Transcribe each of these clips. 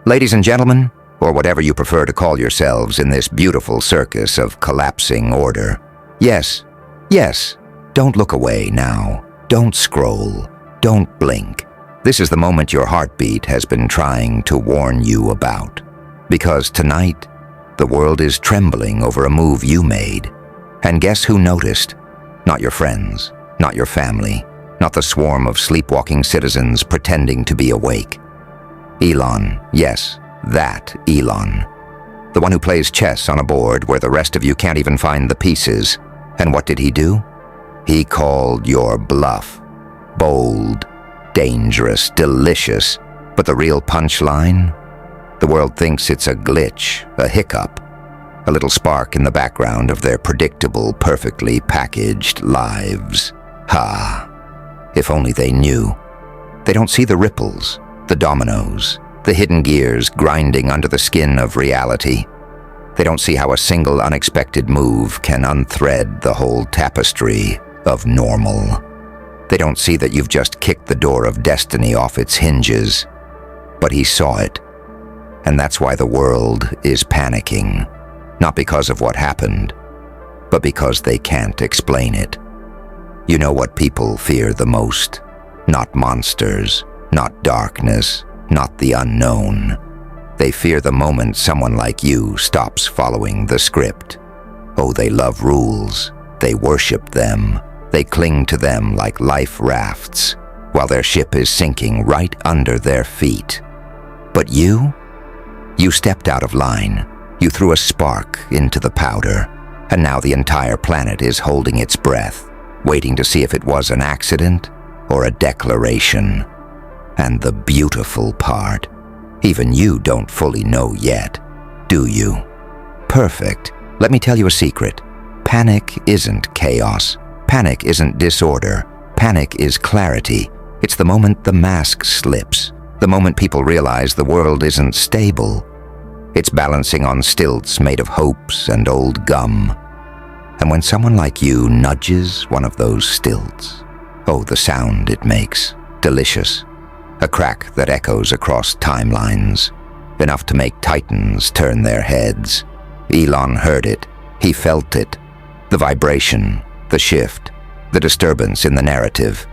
Ladies and gentlemen, or whatever you prefer to call yourselves in this beautiful circus of collapsing order. Yes, don't look away now. Don't scroll. Don't blink. This is the moment your heartbeat has been trying to warn you about. Because tonight, the world is trembling over a move you made. And guess who noticed? Not your friends, not your family, not the swarm of sleepwalking citizens pretending to be awake. ELON, yes, that ELON. The one who plays chess on a board where the rest of you can't even find the pieces. And what did he do? He called your bluff. Bold, dangerous, delicious. But the real punchline? The world thinks it's a glitch, a hiccup, a little spark in the background of their predictable, perfectly packaged lives. Ha! If only they knew. They don't see the ripples, the dominoes, the hidden gears grinding under the skin of reality. They don't see how a single unexpected move can unthread the whole tapestry of normal. They don't see that you've just kicked the door of destiny off its hinges. But he saw it. And that's why the world is panicking. Not because of what happened, but because they can't explain it. You know what people fear the most? Not monsters, not darkness, not the unknown. They fear the moment someone like you stops following the script. Oh, they love rules. They worship them. They cling to them like life rafts, while their ship is sinking right under their feet. But you stepped out of line. You threw a spark into the powder, and now the entire planet is holding its breath, waiting to see if it was an accident or a declaration. And the beautiful part, even you don't fully know yet, do you? Perfect. Let me tell you a secret. Panic isn't chaos. Panic isn't disorder. Panic is clarity. It's the moment the mask slips, the moment people realize the world isn't stable. It's balancing on stilts made of hopes and old gum. And when someone like you nudges one of those stilts, oh, the sound it makes, delicious. A crack that echoes across timelines, enough to make titans turn their heads. ELON heard it. He felt it. The vibration, the shift, the disturbance in the narrative.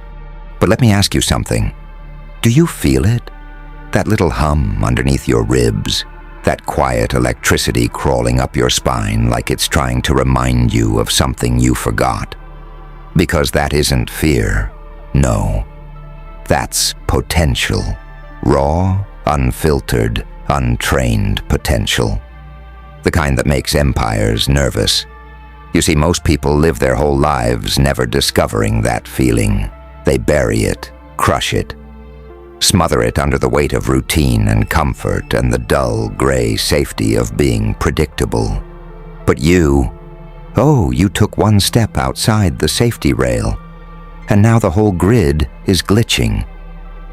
But let me ask you something. Do you feel it? That little hum underneath your ribs? That quiet electricity crawling up your spine like it's trying to remind you of something you forgot? Because that isn't fear. No. That's potential. Raw, unfiltered, untrained potential. The kind that makes empires nervous. You see, most people live their whole lives never discovering that feeling. They bury it, crush it, smother it under the weight of routine and comfort and the dull, gray safety of being predictable. But you took one step outside the safety rail, and now the whole grid is glitching.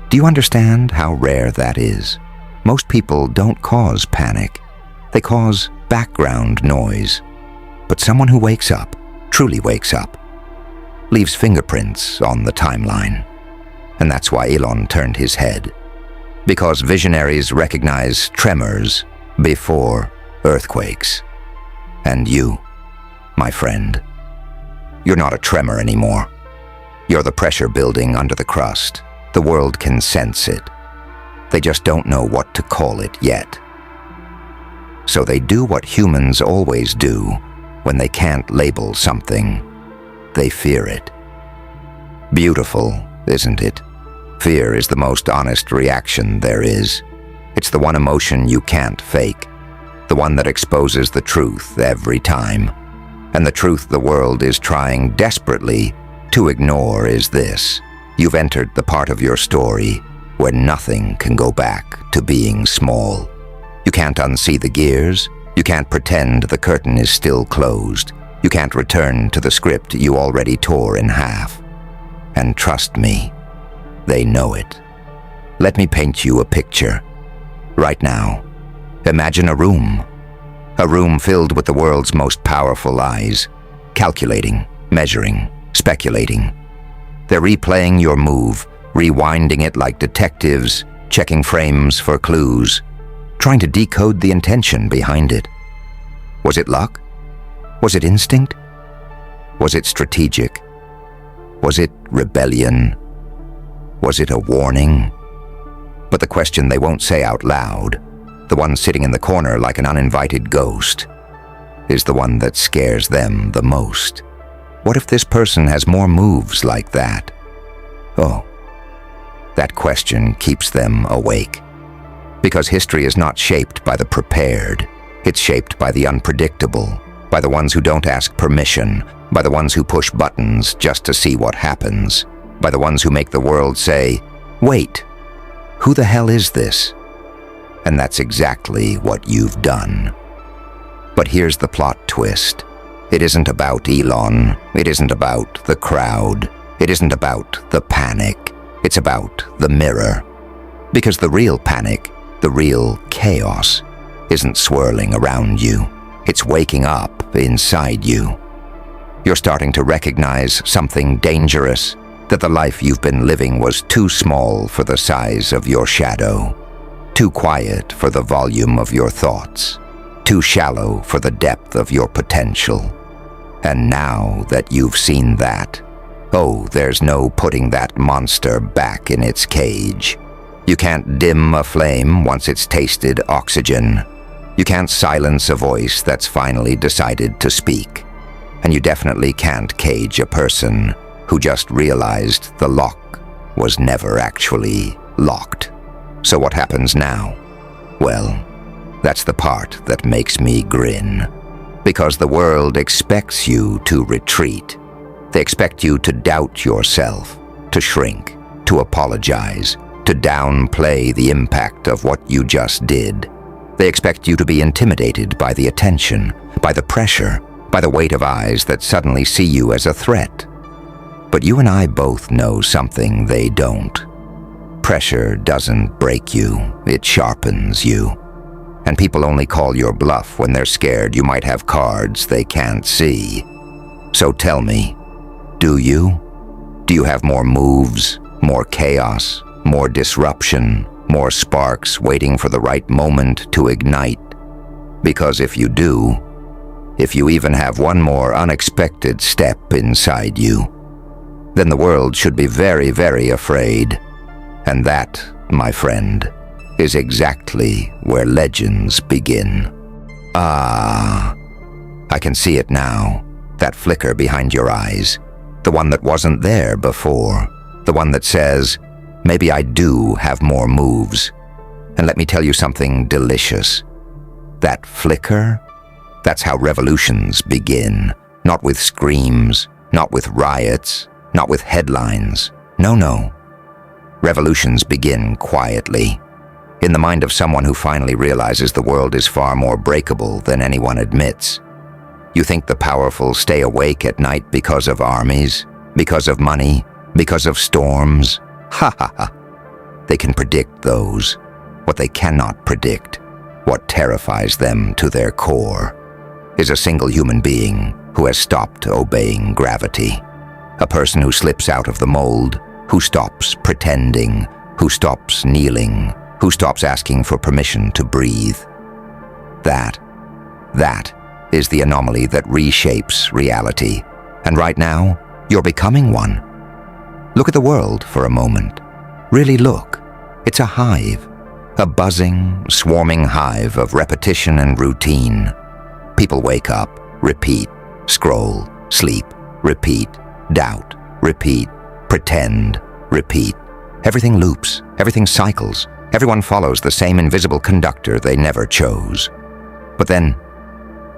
Do you understand how rare that is? Most people don't cause panic. They cause background noise. But someone who wakes up, truly wakes up, leaves fingerprints on the timeline. And that's why ELON turned his head. Because visionaries recognize tremors before earthquakes. And you, my friend, you're not a tremor anymore. You're the pressure building under the crust. The world can sense it. They just don't know what to call it yet. So they do what humans always do when they can't label something. They fear it. Beautiful, isn't it? Fear is the most honest reaction there is. It's the one emotion you can't fake. The one that exposes the truth every time. And the truth the world is trying desperately to ignore is this. You've entered the part of your story where nothing can go back to being small. You can't unsee the gears. You can't pretend the curtain is still closed. You can't return to the script you already tore in half. And trust me, they know it. Let me paint you a picture. Right now, imagine a room filled with the world's most powerful eyes, calculating, measuring, speculating. They're replaying your move, rewinding it like detectives, checking frames for clues. trying to decode the intention behind it. Was it luck? Was it instinct? Was it strategic? Was it rebellion? Was it a warning? But the question they won't say out loud, the one sitting in the corner like an uninvited ghost, is the one that scares them the most. What if this person has more moves like that? Oh, that question keeps them awake. Because history is not shaped by the prepared. It's shaped by the unpredictable, by the ones who don't ask permission, by the ones who push buttons just to see what happens, by the ones who make the world say, "Wait, who the hell is this?" And that's exactly what you've done. But here's the plot twist. It isn't about ELON. It isn't about the crowd. It isn't about the panic. It's about the mirror. Because the real panic, the real chaos, isn't swirling around you. It's waking up inside you. You're starting to recognize something dangerous, that the life you've been living was too small for the size of your shadow, too quiet for the volume of your thoughts, too shallow for the depth of your potential. And now that you've seen that, oh, there's no putting that monster back in its cage. You can't dim a flame once it's tasted oxygen. You can't silence a voice that's finally decided to speak. And you definitely can't cage a person who just realized the lock was never actually locked. So what happens now? Well, that's the part that makes me grin. Because the world expects you to retreat. They expect you to doubt yourself, to shrink, to apologize, to downplay the impact of what you just did. They expect you to be intimidated by the attention, by the pressure, by the weight of eyes that suddenly see you as a threat. But you and I both know something they don't. Pressure doesn't break you, it sharpens you. And people only call your bluff when they're scared you might have cards they can't see. So tell me, do you? Do you have more moves, more chaos, more disruption, more sparks waiting for the right moment to ignite? Because if you do, if you even have one more unexpected step inside you, then the world should be very, very afraid. And that, my friend, is exactly where legends begin. Ah, I can see it now, that flicker behind your eyes, the one that wasn't there before, the one that says, maybe I do have more moves. And let me tell you something delicious. That flicker, that's how revolutions begin. Not with screams, not with riots, not with headlines. No. Revolutions begin quietly, in the mind of someone who finally realizes the world is far more breakable than anyone admits. You think the powerful stay awake at night because of armies, because of money, because of storms? Ha ha ha. They can predict those. What they cannot predict, what terrifies them to their core, is a single human being who has stopped obeying gravity. A person who slips out of the mold, who stops pretending, who stops kneeling, who stops asking for permission to breathe. That is the anomaly that reshapes reality. And right now, you're becoming one. Look at the world for a moment. Really look. It's a hive. A buzzing, swarming hive of repetition and routine. People wake up, repeat, scroll, sleep, repeat, doubt, repeat, pretend, repeat. Everything loops, everything cycles. Everyone follows the same invisible conductor they never chose. But then,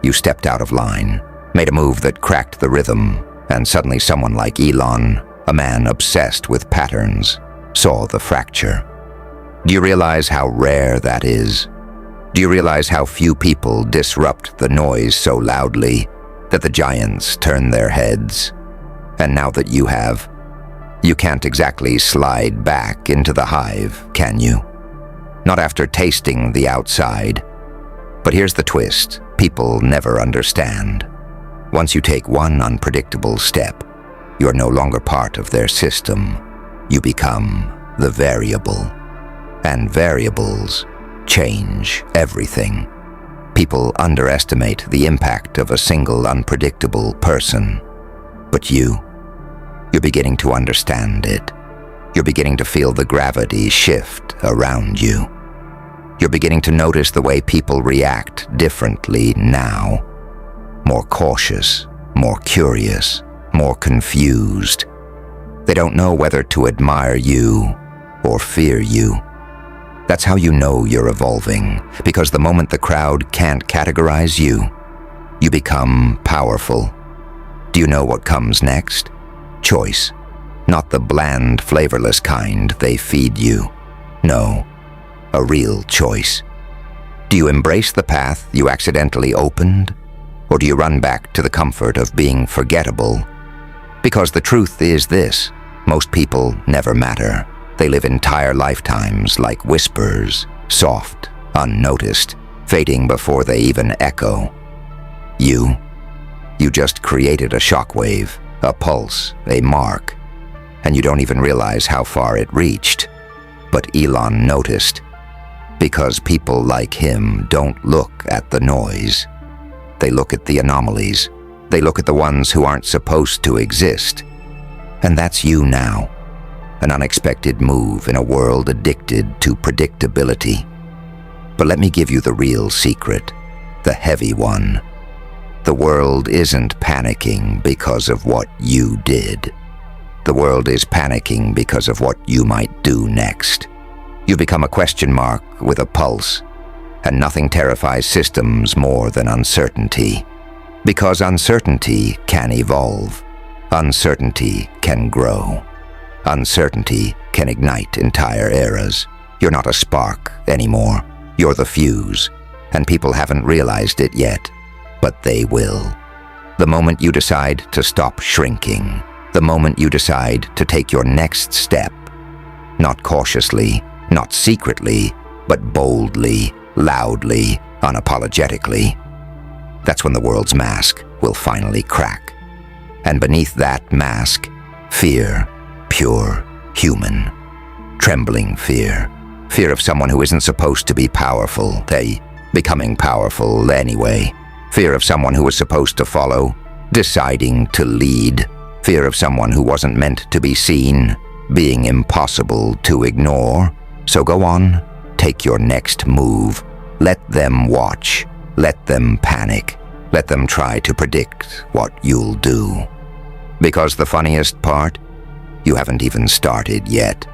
you stepped out of line, made a move that cracked the rhythm, and suddenly someone like ELON, a man obsessed with patterns, saw the fracture. Do you realize how rare that is? Do you realize how few people disrupt the noise so loudly that the giants turn their heads? And now that you have, you can't exactly slide back into the hive, can you? Not after tasting the outside. But here's the twist people never understand. Once you take one unpredictable step, you're no longer part of their system. You become the variable. And variables change everything. People underestimate the impact of a single unpredictable person. But you're beginning to understand it. You're beginning to feel the gravity shift around you. You're beginning to notice the way people react differently now. More cautious, more curious, more confused. They don't know whether to admire you or fear you. That's how you know you're evolving, because the moment the crowd can't categorize you, you become powerful. Do you know what comes next? Choice. Not the bland, flavorless kind they feed you. No, a real choice. Do you embrace the path you accidentally opened, or do you run back to the comfort of being forgettable? Because the truth is this: most people never matter. They live entire lifetimes like whispers, soft, unnoticed, fading before they even echo. You just created a shockwave, a pulse, a mark, and you don't even realize how far it reached. But Elon noticed, because people like him don't look at the noise. They look at the anomalies. They look at the ones who aren't supposed to exist. And that's you now. An unexpected move in a world addicted to predictability. But let me give you the real secret, the heavy one. The world isn't panicking because of what you did. The world is panicking because of what you might do next. You become a question mark with a pulse, and nothing terrifies systems more than uncertainty. Because uncertainty can evolve. Uncertainty can grow. Uncertainty can ignite entire eras. You're not a spark anymore. You're the fuse, and people haven't realized it yet, but they will. The moment you decide to stop shrinking, the moment you decide to take your next step, not cautiously, not secretly, but boldly, loudly, unapologetically, that's when the world's mask will finally crack. And beneath that mask, fear, pure, human, trembling fear. Fear of someone who isn't supposed to be powerful, they becoming powerful anyway. Fear of someone who was supposed to follow, deciding to lead. Fear of someone who wasn't meant to be seen, being impossible to ignore. So go on, take your next move. Let them watch. Let them panic. Let them try to predict what you'll do. Because the funniest part? You haven't even started yet.